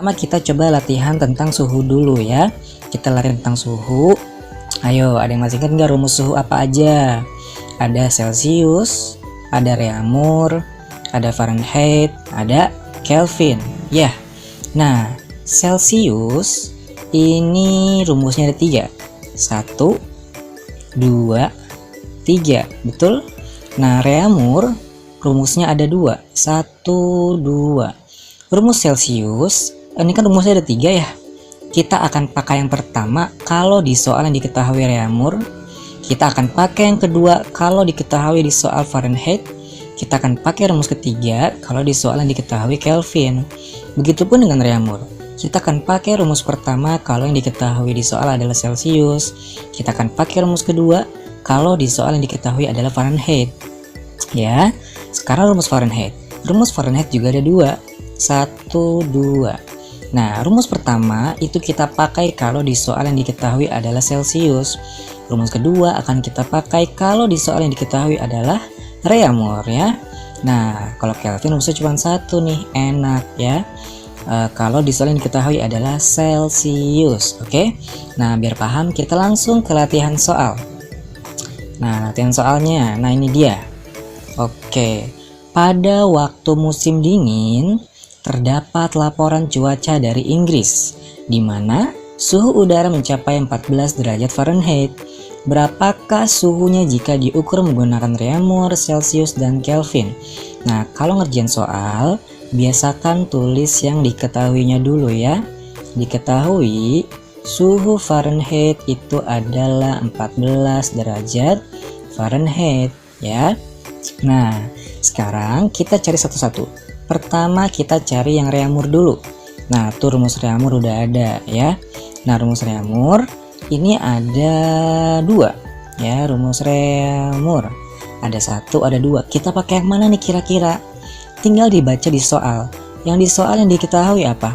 Pertama kita coba latihan tentang suhu dulu ya. Kita latihan tentang suhu. Ayo, ada yang masih ingat nggak rumus suhu apa aja? Ada Celsius, ada Reaumur, ada Fahrenheit, ada Kelvin. Ya. Nah, Celsius ini rumusnya ada 3. 1, 2, 3. Betul? Nah, Reaumur rumusnya ada 2. 1, 2. Rumus Celsius ini kan rumusnya ada 3 ya. Kita akan pakai yang pertama kalau di soal yang diketahui Reaumur. Kita akan pakai yang kedua kalau diketahui di soal Fahrenheit. Kita akan pakai rumus ketiga kalau di soal yang diketahui Kelvin. Begitupun dengan Reaumur. Kita akan pakai rumus pertama kalau yang diketahui di soal adalah Celsius. Kita akan pakai rumus kedua kalau di soal yang diketahui adalah Fahrenheit. Ya, sekarang rumus Fahrenheit. Rumus Fahrenheit juga ada 2. 1, 2. Nah, rumus pertama itu kita pakai kalau di soal yang diketahui adalah Celsius. Rumus kedua akan kita pakai kalau di soal yang diketahui adalah Reaumur ya. Nah, kalau Kelvin rumusnya cuma 1 nih, enak ya. Kalau di soal yang diketahui adalah Celsius, oke? Nah, biar paham kita langsung ke latihan soal. Nah, latihan soalnya, nah ini dia. Oke, pada waktu musim dingin terdapat laporan cuaca dari Inggris, di mana suhu udara mencapai 14 derajat Fahrenheit. Berapakah suhunya jika diukur menggunakan Reaumur, Celsius, dan Kelvin? Nah, kalau ngerjain soal, biasakan tulis yang diketahuinya dulu ya. Diketahui suhu Fahrenheit itu adalah 14 derajat Fahrenheit ya. Nah, sekarang kita cari satu-satu. Pertama kita cari yang Reaumur dulu. Nah, tuh rumus Reaumur udah ada ya. Nah, rumus Reaumur ini ada 2 ya. Rumus Reaumur ada 1, ada 2. Kita pakai yang mana nih kira-kira? Tinggal dibaca di soal. Yang di soal yang diketahui apa?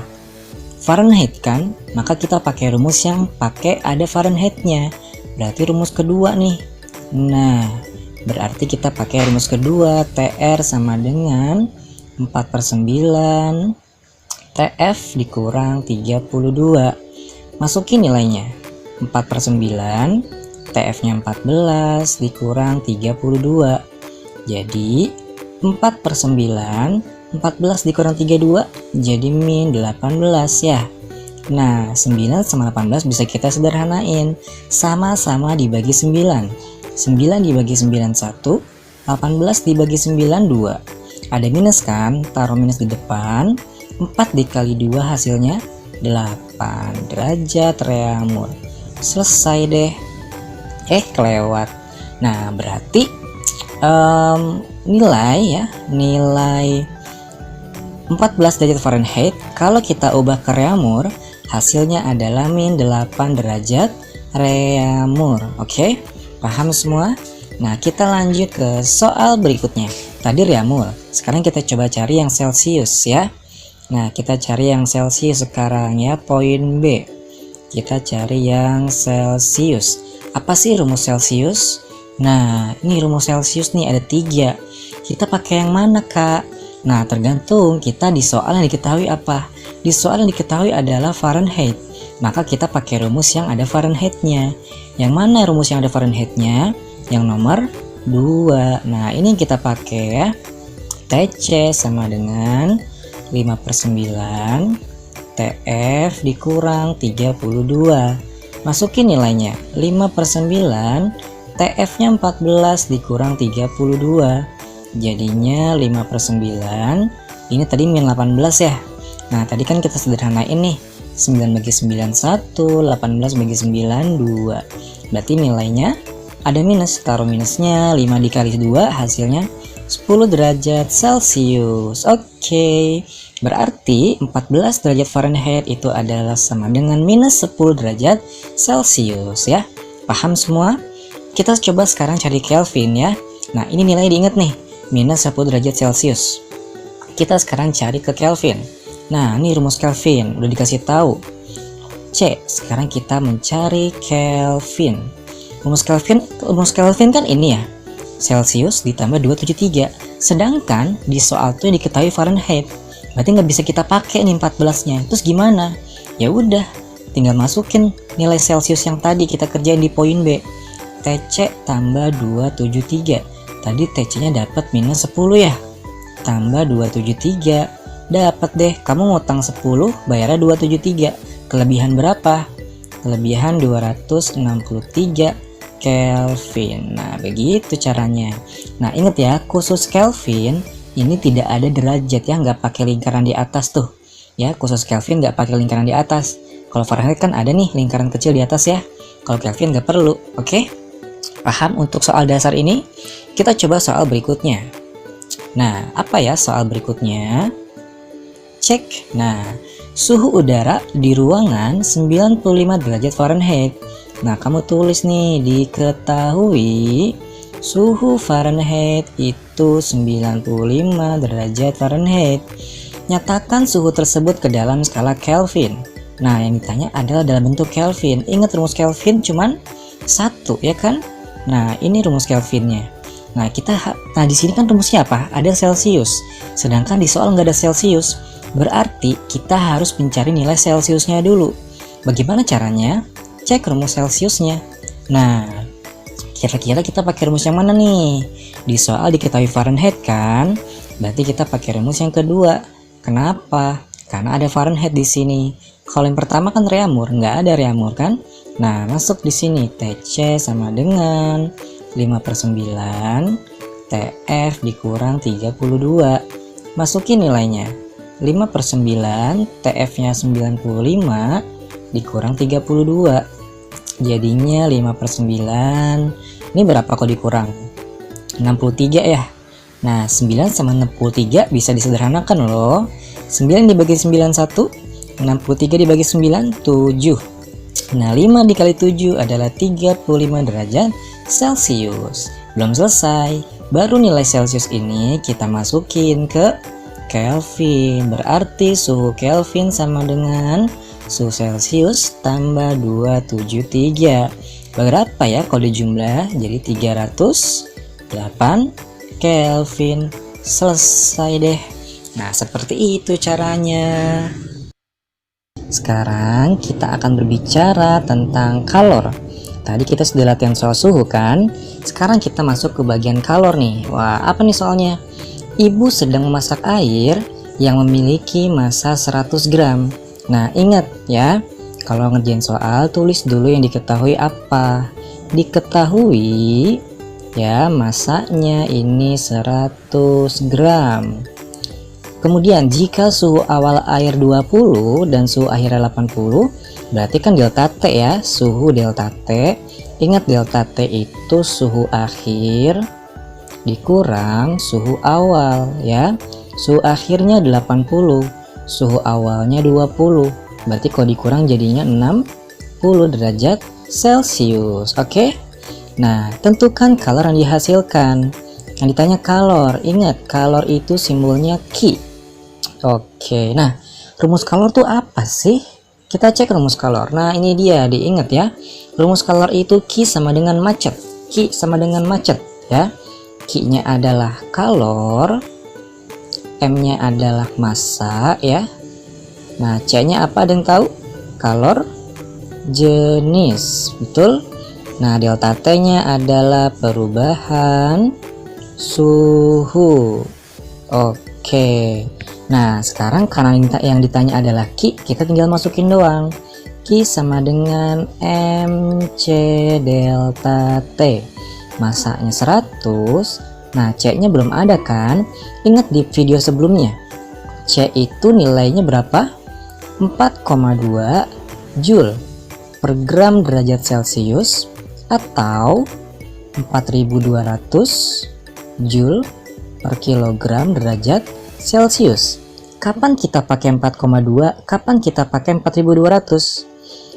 Fahrenheit kan? Maka kita pakai rumus yang pakai ada Fahrenheitnya. Berarti rumus kedua nih. Nah, berarti kita pakai rumus kedua. TR sama dengan 4/9 TF dikurang 32. Masukin nilainya. 4/9 TF nya 14 dikurang 32. Jadi 4/9 14 dikurang 32 jadi min 18 ya. Nah, 9 sama 18 bisa kita sederhanain. Sama-sama dibagi 9. 9 dibagi 9 1, 18 dibagi 9 2. Ada minus kan, taruh minus di depan. 4 dikali 2 hasilnya 8 derajat Reaumur. Selesai deh. Kelewat. Nah, berarti nilai ya, nilai 14 derajat Fahrenheit kalau kita ubah ke Reaumur hasilnya adalah min 8 derajat Reaumur. Oke, paham semua? Nah, kita lanjut ke soal berikutnya. Tadi Reaumur, sekarang kita coba cari yang Celsius ya. Nah, kita cari yang Celsius sekarang ya, poin B. Kita cari yang Celsius. Apa sih rumus Celsius? Nah, ini rumus Celsius nih ada 3. Kita pakai yang mana, Kak? Nah, tergantung kita di soal yang diketahui apa. Di soal yang diketahui adalah Fahrenheit. Maka kita pakai rumus yang ada Fahrenheitnya. Yang mana rumus yang ada Fahrenheitnya? Yang nomor 2. Nah, ini yang kita pakai ya. TC sama dengan 5/9 TF dikurang 32. Masukin nilainya. 5/9 TF nya 14 dikurang 32. Jadinya 5/9. Ini tadi min 18 ya. Nah, tadi kan kita sederhanain nih. 9 bagi 9 1, 18 bagi 9 2. Berarti nilainya ada minus, taruh minusnya. 5 dikali 2 hasilnya 10 derajat Celsius. Oke, berarti 14 derajat Fahrenheit itu adalah sama dengan minus 10 derajat Celsius ya. Paham semua? Kita coba sekarang cari Kelvin ya. Nah, ini nilai diingat nih, minus 10 derajat Celsius. Kita sekarang cari ke Kelvin. Nah, ini rumus Kelvin udah dikasih tahu. C, sekarang kita mencari Kelvin. Rumus Kelvin kan ini ya, Celsius ditambah 273. Sedangkan di soal itu diketahui Fahrenheit. Berarti nggak bisa kita pakai nih 14-nya. Terus gimana? Ya udah, tinggal masukin nilai Celcius yang tadi kita kerjain di poin B. TC tambah 273. Tadi TC-nya dapat minus 10 ya. Tambah 273. Dapat deh, kamu ngutang 10, bayarnya 273. Kelebihan berapa? Kelebihan 263 Kelvin. Nah, begitu caranya. Nah, ingat ya, khusus Kelvin ini tidak ada derajat ya, nggak pakai lingkaran di atas tuh. Ya, khusus Kelvin nggak pakai lingkaran di atas. Kalau Fahrenheit kan ada nih lingkaran kecil di atas ya. Kalau Kelvin nggak perlu, oke? Paham untuk soal dasar ini? Kita coba soal berikutnya. Nah, apa ya soal berikutnya? Cek. Nah, suhu udara di ruangan 95 derajat Fahrenheit. Nah, kamu tulis nih, diketahui suhu Fahrenheit itu 95 derajat Fahrenheit. Nyatakan suhu tersebut ke dalam skala Kelvin. Nah, yang ditanya adalah dalam bentuk Kelvin. Ingat rumus Kelvin cuman satu ya kan? Nah, ini rumus Kelvinnya. Nah, di sini kan rumusnya apa? Ada Celcius. Sedangkan di soal nggak ada Celcius. Berarti kita harus mencari nilai Celciusnya dulu. Bagaimana caranya? Cek rumus Celciusnya. Nah, kira-kira kita pakai rumus yang mana nih? Di soal diketahui Fahrenheit kan? Berarti kita pakai rumus yang kedua. Kenapa? Karena ada Fahrenheit di sini. Kalau yang pertama kan Reaumur, nggak ada Reaumur kan? Nah, masuk di sini TC sama dengan 5/9 TF dikurang 32. Masukin nilainya. 5/9 TF-nya 95 dikurang 32. Jadinya 5/9. Ini berapa kok dikurang? 63 ya. Nah, 9 sama 63 bisa disederhanakan loh. 9 dibagi 9 1, 63 dibagi 9 7. Nah, 5 dikali 7 adalah 35 derajat Celcius. Belum selesai. Baru nilai Celcius ini kita masukin ke Kelvin. Berarti suhu Kelvin sama dengan suhu Celcius tambah 273. Berapa ya kalau dijumlah? Jadi 308 Kelvin. Selesai deh. Nah, seperti itu caranya. Sekarang kita akan berbicara tentang kalor. Tadi kita sudah latihan soal suhu kan? Sekarang kita masuk ke bagian kalor nih. Wah, apa nih soalnya? Ibu sedang memasak air yang memiliki massa 100 gram. Nah, ingat ya, kalau ngerjain soal tulis dulu yang diketahui apa. Diketahui ya, massanya ini 100 gram. Kemudian jika suhu awal air 20 dan suhu akhirnya 80, berarti kan delta T ya, suhu delta T. Ingat delta T itu suhu akhir dikurang suhu awal ya. Suhu akhirnya 80, suhu awalnya 20. Berarti kalau dikurang jadinya 60 derajat Celcius. Oke? Nah, tentukan kalor yang dihasilkan. Yang ditanya kalor, ingat kalor itu simbolnya Ki. Oke, nah rumus kalor tuh apa sih? Kita cek rumus kalor. Nah, ini dia, diingat ya. Rumus kalor itu Ki sama dengan macet. Ki sama dengan macet ya. Ki-nya adalah kalor, M-nya adalah massa ya. Nah, C-nya apa, ada yang tahu? Kalor jenis, betul? Nah, delta T-nya adalah perubahan suhu. Oke. Nah, sekarang karena yang ditanya adalah Ki, kita tinggal masukin doang. Ki sama dengan MC delta T. Massanya 100. Nah, C-nya belum ada kan? Ingat di video sebelumnya. C itu nilainya berapa? 4,2 Joule per gram derajat Celcius atau 4200 Joule per kilogram derajat Celcius. Kapan kita pakai 4,2? Kapan kita pakai 4200?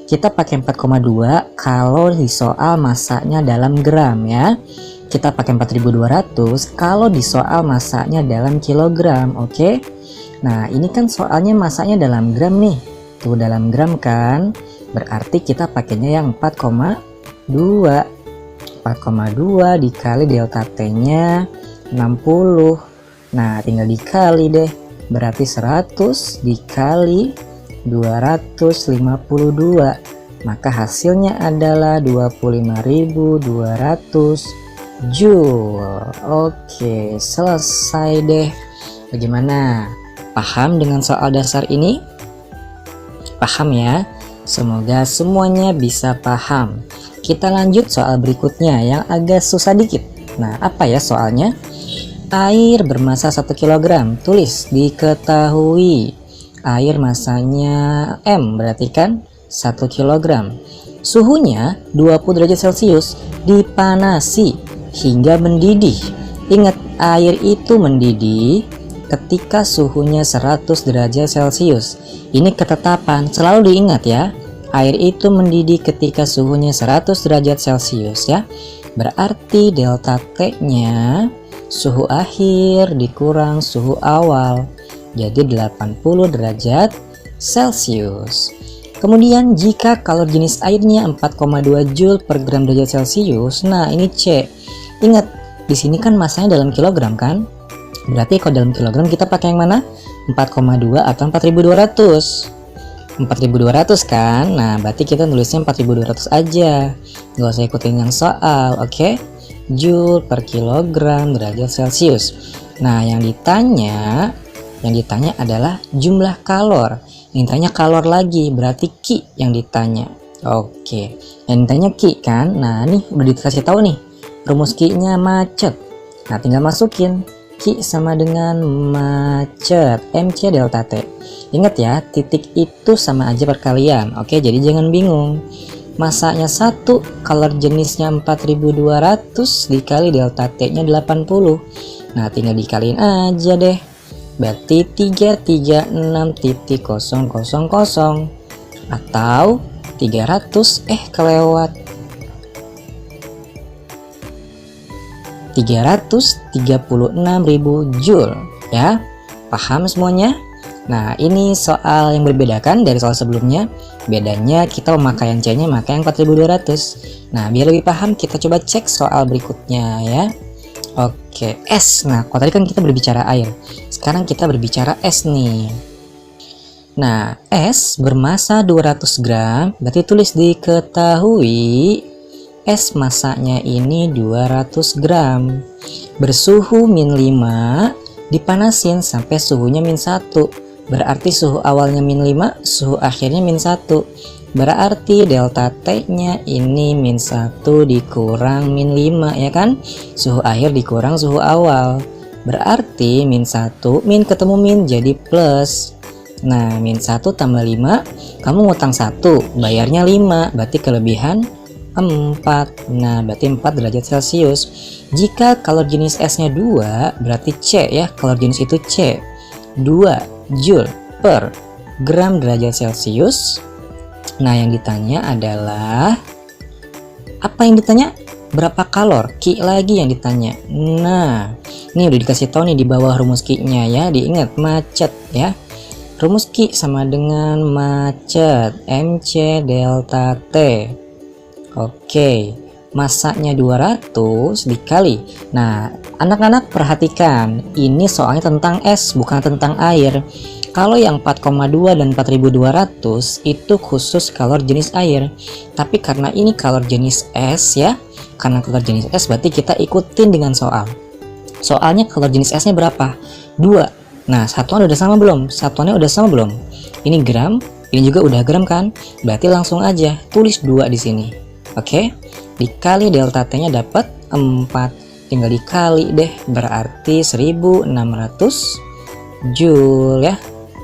Kita pakai 4,2 kalau di soal massanya dalam gram ya. Kita pakai 4200 kalau di soal massanya dalam kilogram, oke? Nah, ini kan soalnya massanya dalam gram nih. Tuh dalam gram kan? Berarti kita pakainya yang 4,2. 4,2 dikali delta T-nya 60. Nah, tinggal dikali deh. berarti 100 dikali 252, maka hasilnya adalah 25.200 Joule. Oke, selesai deh. Bagaimana? Paham dengan soal dasar ini? Paham ya? Semoga semuanya bisa paham. Kita lanjut soal berikutnya yang agak susah dikit. Nah, apa ya soalnya? Air bermasa 1 kg. Tulis, diketahui air masanya M, berarti kan 1 kg. Suhunya 20 derajat Celcius, dipanasi hingga mendidih. Ingat, air itu mendidih ketika suhunya 100 derajat Celcius. Ini ketetapan, selalu diingat ya. Air itu mendidih ketika suhunya 100 derajat Celcius ya. Berarti delta T-nya suhu akhir dikurang suhu awal. Jadi 80 derajat Celcius. Kemudian jika kalor jenis airnya 4,2 Joule per gram derajat Celcius, nah ini C. Ingat, di sini kan masanya dalam kilogram kan? Berarti kalau dalam kilogram kita pakai yang mana? 4,2 atau 4.200? 4.200 kan? Nah, berarti kita nulisnya 4.200 aja. Nggak usah ikutin yang soal, oke? Joule per kilogram derajat Celcius. Nah, yang ditanya adalah jumlah kalor. Yang ditanya kalor lagi, berarti Ki yang ditanya. Oke, yang ditanya Ki kan? Nah, nih udah dikasih tahu nih. Rumus Ki-nya macet. Nah, tinggal masukin. Ki sama dengan macet, MC delta T. Ingat ya, titik itu sama aja perkalian. Oke, jadi jangan bingung. Masanya 1, kalor jenisnya 4.200 dikali delta T-nya 80. Nah, tinggal dikaliin aja deh. Berarti 336.000 atau 300 kelewat 336.000 Joule ya. Paham semuanya? Nah, ini soal yang berbedakan dari soal sebelumnya. Bedanya kita pemakaian C-nya maka yang 4.200. Nah, biar lebih paham kita coba cek soal berikutnya ya. Oke, S. Nah, kalau tadi kan kita berbicara air. Sekarang kita berbicara S nih. Nah, S bermasa 200 gram, berarti tulis diketahui S masanya ini 200 gram. Bersuhu min 5, dipanasin sampai suhunya min 1. Berarti suhu awalnya min 5, suhu akhirnya min 1. Berarti delta T-nya ini min 1 dikurang min 5 ya kan? Suhu akhir dikurang suhu awal. Berarti min 1, min ketemu min jadi plus. Nah, min 1 tambah 5, kamu ngutang 1, bayarnya 5, berarti kelebihan 4. Nah, berarti 4 derajat Celcius. Jika kalor jenis S-nya 2, berarti C ya, kalor jenis itu C. 2 Joule per gram derajat Celcius. Nah, yang ditanya adalah apa yang ditanya? Berapa kalor? Ki lagi yang ditanya. Nah, ini udah dikasih tahu nih di bawah rumus Ki-nya ya, diingat macet ya. Rumus Ki sama dengan macet, MC delta T. Oke, masanya 200 dikali. Nah, anak-anak perhatikan, ini soalnya tentang S bukan tentang air. Kalau yang 4,2 dan 4.200 itu khusus kalor jenis air. Tapi karena ini kalor jenis S ya, karena kalor jenis S berarti kita ikutin dengan soal. Soalnya kalor jenis S-nya berapa? 2. Nah, satuan udah sama belum? Satuannya udah sama belum? Ini gram, ini juga udah gram kan? Berarti langsung aja tulis 2 di sini. Oke, dikali delta T-nya dapat 4. Tinggal dikali deh, berarti 1600 Joule ya.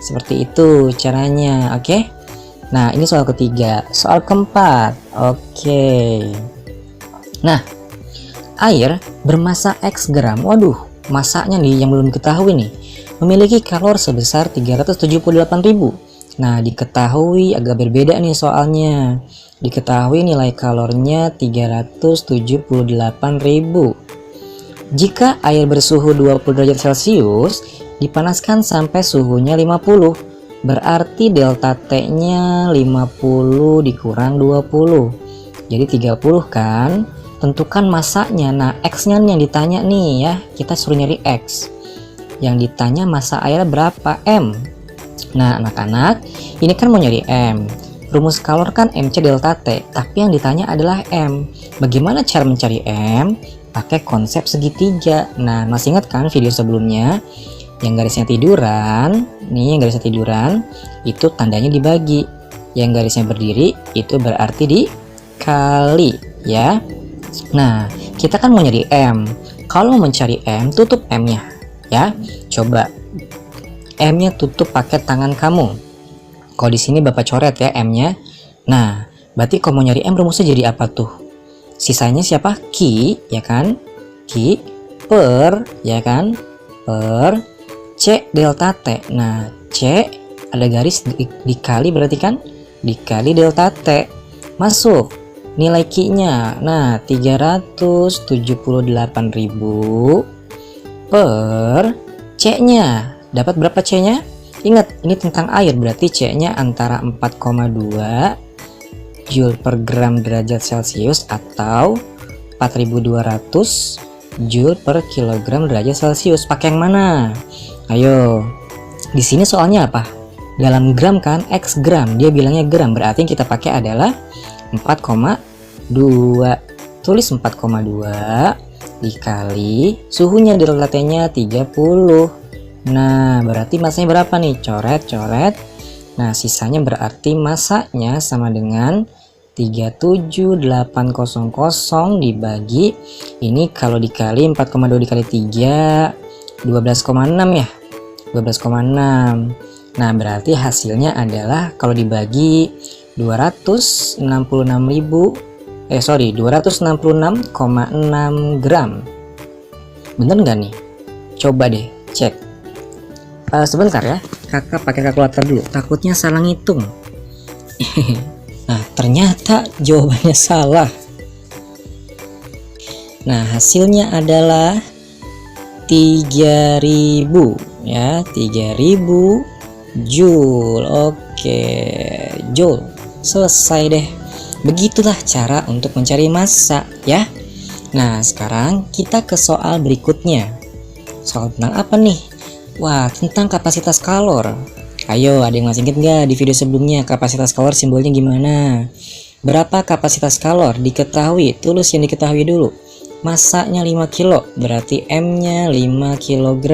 Seperti itu caranya, oke? Nah, ini soal ketiga. Soal keempat, oke. Nah, air bermasa X gram, waduh, masanya nih yang belum diketahui nih, memiliki kalor sebesar 378.000. Nah, diketahui agak berbeda nih soalnya. Diketahui nilai kalornya 378.000. Jika air bersuhu 20 derajat Celcius, dipanaskan sampai suhunya 50. Berarti delta T-nya 50 dikurang 20. Jadi 30 kan? Tentukan masanya. Nah, X-nya yang ditanya nih ya. Kita suruh nyari X. Yang ditanya massa air berapa? M. Nah, anak-anak, ini kan mau nyari M. Rumus kalor kan MC delta T, tapi yang ditanya adalah M. Bagaimana cara mencari M? Pakai konsep segitiga. Nah, masih ingat kan video sebelumnya? Yang garisnya tiduran, nih yang garisnya tiduran, itu tandanya dibagi. Yang garisnya berdiri, itu berarti dikali, ya. Nah, kita kan mau nyari M. Kalau mau mencari M, tutup M-nya, ya. Coba M-nya tutup pakai tangan kamu. Kalau di sini Bapak coret ya M-nya. Nah, berarti kalau mau nyari M rumusnya jadi apa tuh? Sisanya siapa? Q, ya kan? Q per, ya kan? Per C delta T. Nah, C ada garis dikali berarti kan? Dikali delta T. Masuk nilai Q-nya. Nah, 378.000 per C-nya. Dapat berapa C-nya? Ingat, ini tentang air, berarti C-nya antara 4,2 Joule per gram derajat Celcius atau 4200 Joule per kilogram derajat Celcius. Pakai yang mana? Ayo. Di sini soalnya apa? Dalam gram kan, X gram. Dia bilangnya gram, berarti yang kita pakai adalah 4,2. Tulis 4,2 dikali suhunya di T-nya 30. Nah, berarti massanya berapa nih? Coret-coret. Nah, sisanya berarti massanya sama dengan 37800 dibagi ini, kalau dikali 4,2 dikali 3 12,6 ya. 12,6. Nah, berarti hasilnya adalah kalau dibagi 266,6 gram. Bener nggak nih? Coba deh cek. Sebentar ya, kakak pakai kalkulator dulu, takutnya salah ngitung. Nah, ternyata jawabannya salah. Nah, hasilnya adalah 3000 ya, 3000 Joule. Oke, Joule. Selesai deh. Begitulah cara untuk mencari massa ya. Nah, sekarang kita ke soal berikutnya. Soal tentang apa nih? Wah, tentang kapasitas kalor. Ayo, ada yang masih ingat nggak di video sebelumnya kapasitas kalor simbolnya gimana? Berapa kapasitas kalor? Diketahui, tulis yang diketahui dulu. Massanya 5 kilo, berarti M-nya 5 kg.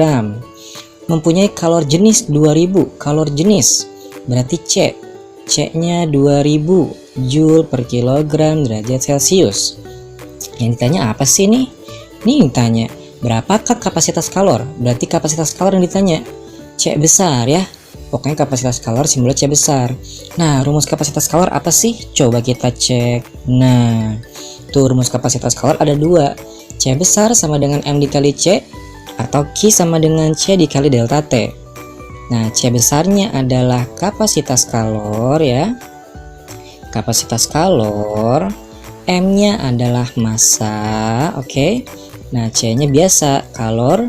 Mempunyai kalor jenis 2000, kalor jenis berarti C. C-nya 2000 Joule per kilogram derajat Celcius. Yang ditanya apa sih nih? Nih ditanya berapakah kapasitas kalor? Berarti kapasitas kalor yang ditanya C besar ya. Pokoknya kapasitas kalor simbolnya C besar. Nah, rumus kapasitas kalor apa sih? Coba kita cek. Nah, tuh rumus kapasitas kalor ada dua. C besar sama dengan M dikali C, atau Q sama dengan C dikali delta T. Nah, C besarnya adalah kapasitas kalor ya. Kapasitas kalor. M-nya adalah massa, oke. Nah, C-nya biasa, kalor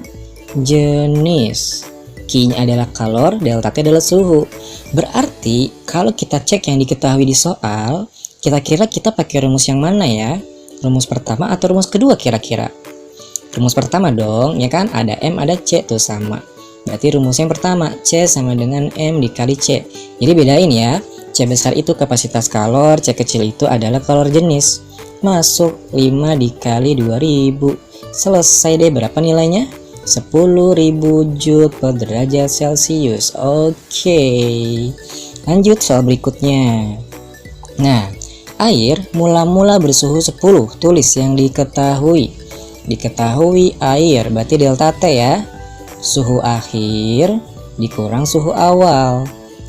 jenis. Q-nya adalah kalor, delta T adalah suhu. Berarti kalau kita cek yang diketahui di soal, kira-kira kita pakai rumus yang mana ya? Rumus pertama atau rumus kedua kira-kira? Rumus pertama dong, ya kan? Ada M, ada C tuh sama. Berarti rumus yang pertama, C sama dengan M dikali C. Jadi bedain ya. C besar itu kapasitas kalor, C kecil itu adalah kalor jenis. Masuk 5 dikali 2000. Selesai deh, berapa nilainya? 10.000 Joule per derajat Celcius. Oke. Lanjut soal berikutnya. Nah, air mula-mula bersuhu 10. Tulis yang diketahui. Diketahui air berarti delta T ya. Suhu akhir dikurang suhu awal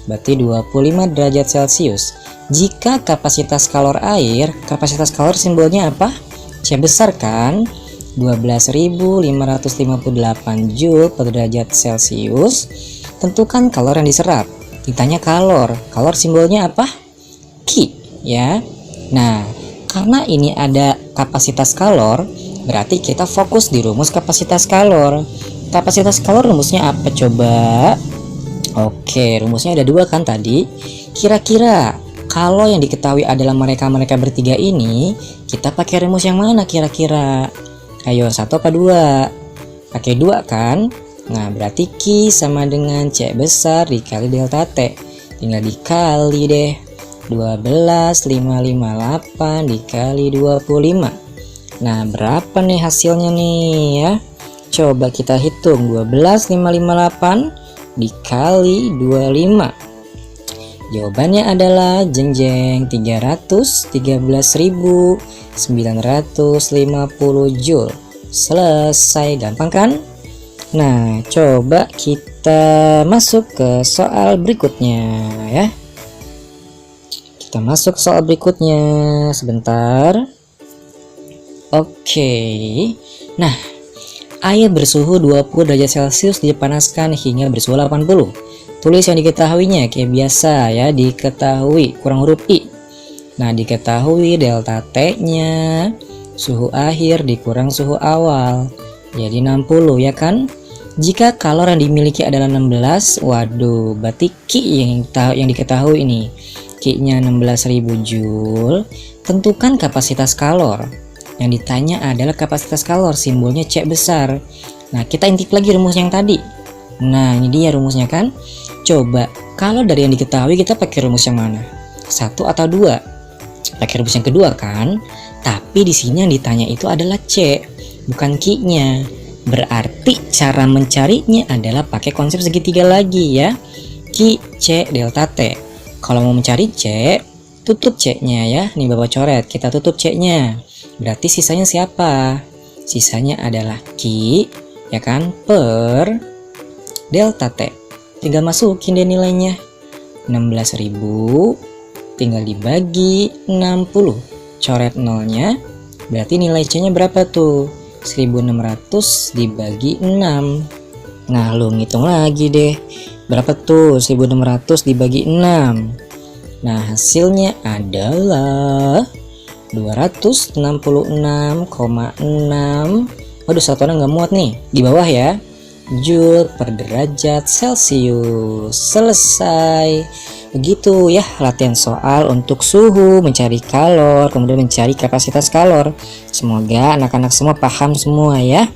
berarti 25 derajat Celcius. Jika kapasitas kalor air, kapasitas kalor simbolnya apa? C besar kan? 12.558 Joule per derajat Celcius. Tentukan kalor yang diserap. Ditanya kalor. Kalor simbolnya apa? Q ya. Nah, karena ini ada kapasitas kalor, berarti kita fokus di rumus kapasitas kalor. Kapasitas kalor rumusnya apa coba? Oke, rumusnya ada dua kan tadi. Kira-kira kalau yang diketahui adalah mereka bertiga ini, kita pakai rumus yang mana kira-kira? Ayo, 1 apa 2? Pakai 2 kan? Nah, berarti Q sama dengan C besar dikali delta T. Tinggal dikali deh. 12,558 dikali 25. Nah, berapa nih hasilnya nih ya? Coba kita hitung. 12,558 dikali 25. Jawabannya adalah jeng-jeng 313.950 Joule. Selesai, gampang kan? Nah, coba kita masuk ke soal berikutnya ya. Kita masuk soal berikutnya sebentar. Oke. Nah, air bersuhu 20 derajat Celcius dipanaskan hingga bersuhu 80. Tulis yang diketahuinya kayak biasa ya, diketahui kurang huruf I. Nah, diketahui delta T-nya, suhu akhir dikurang suhu awal. Jadi 60 ya kan? Jika kalor yang dimiliki adalah 16, waduh, berarti Q yang diketahui ini. Q-nya 16.000 Joule. Tentukan kapasitas kalor. Yang ditanya adalah kapasitas kalor, simbolnya C besar. Nah, kita intip lagi rumus yang tadi. Nah, ini dia rumusnya kan. Coba, kalau dari yang diketahui kita pakai rumus yang mana? 1 atau 2? Pakai rumus yang kedua kan? Tapi di sini yang ditanya itu adalah C, bukan Q-nya. Berarti cara mencarinya adalah pakai konsep segitiga lagi ya. Q, C, delta T. Kalau mau mencari C, tutup C-nya ya. Nih Bapak coret, kita tutup C-nya. Berarti sisanya siapa? Sisanya adalah Q, ya kan, per delta T. Tinggal masukin deh nilainya. 16.000 tinggal dibagi 60. Coret nolnya. Berarti nilai C-nya berapa tuh? 1600 dibagi 6. Nah, lu ngitung lagi deh. Berapa tuh 1600 dibagi 6? Nah, hasilnya adalah 266,6. Waduh, satu orang nggak muat nih. Di bawah ya. Joule per derajat Celcius. Selesai. Begitu ya latihan soal untuk suhu, mencari kalor, kemudian mencari kapasitas kalor. Semoga anak-anak semua paham semua ya.